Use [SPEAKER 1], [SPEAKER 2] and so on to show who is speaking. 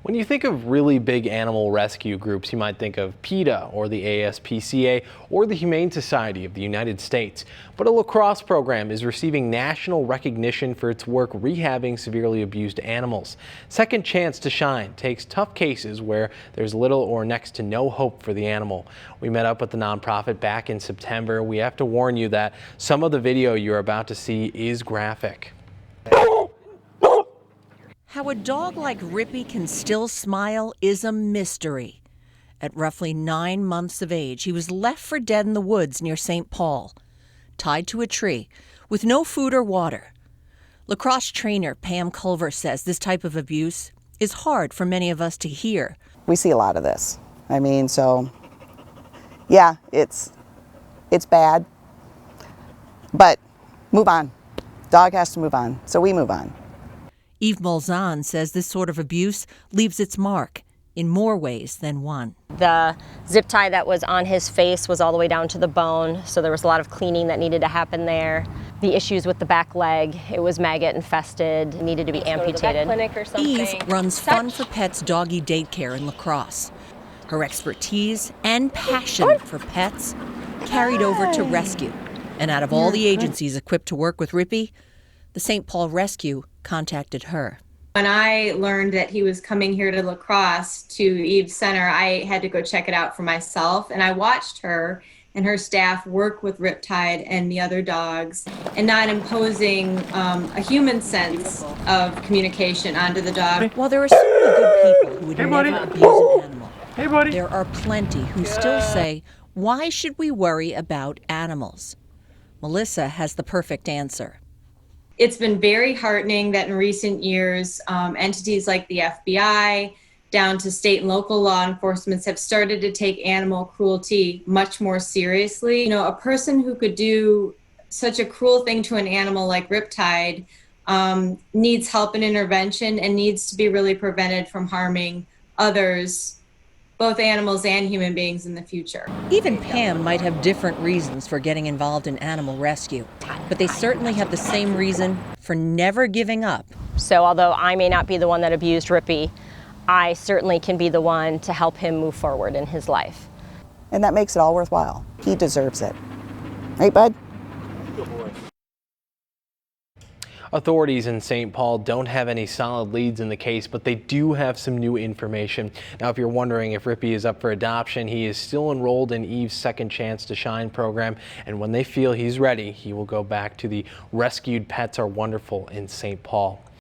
[SPEAKER 1] When you think of really big animal rescue groups, you might think of PETA or the ASPCA or the Humane Society of the United States. But a La Crosse program is receiving national recognition for its work rehabbing severely abused animals. Second Chance to Shine takes tough cases where there's little or next to no hope for the animal. We met up with the nonprofit back in September. We have to warn you that some of the video you're about to see is graphic.
[SPEAKER 2] How a dog like Rippy can still smile is a mystery. At roughly 9 months of age, he was left for dead in the woods near St. Paul, tied to a tree, with no food or water. La Crosse trainer Pam Culver says this type of abuse is hard for many of us to hear.
[SPEAKER 3] We see a lot of this. Yeah, it's bad, but move on. Dog has to move on, so we move on.
[SPEAKER 2] Eve Molzan says this sort of abuse leaves its mark in more ways than one.
[SPEAKER 4] The zip tie that was on his face was all the way down to the bone, so there was a lot of cleaning that needed to happen there. The issues with the back leg, it was maggot infested, needed to be amputated.
[SPEAKER 2] Eve runs Fun for Pets doggy daycare in La Crosse. Her expertise and passion for pets carried over to rescue. And out of all the agencies equipped to work with Rippy, the St. Paul Rescue contacted her.
[SPEAKER 5] When I learned that he was coming here to La Crosse to Eve's Center, I had to go check it out for myself. And I watched her and her staff work with Riptide and the other dogs and not imposing a human sense of communication onto the dog.
[SPEAKER 2] While there are so many good people who would never abuse an animal, there are plenty who still say, why should we worry about animals? Melissa has the perfect answer.
[SPEAKER 5] It's been very heartening that in recent years, entities like the FBI, down to state and local law enforcement, have started to take animal cruelty much more seriously. You know, a person who could do such a cruel thing to an animal like Riptide needs help and intervention and needs to be really prevented from harming others, both animals and human beings, in the future.
[SPEAKER 2] Even Pam might have different reasons for getting involved in animal rescue, but they certainly have the same reason for never giving up.
[SPEAKER 4] So although I may not be the one that abused Rippy, I certainly can be the one to help him move forward in his life.
[SPEAKER 3] And that makes it all worthwhile. He deserves it. Right, bud?
[SPEAKER 1] Authorities in St. Paul don't have any solid leads in the case, but they do have some new information. Now, if you're wondering if Rippy is up for adoption, he is still enrolled in Eve's Second Chance to Shine program, and when they feel he's ready, he will go back to the Rescued Pets Are Wonderful in St. Paul.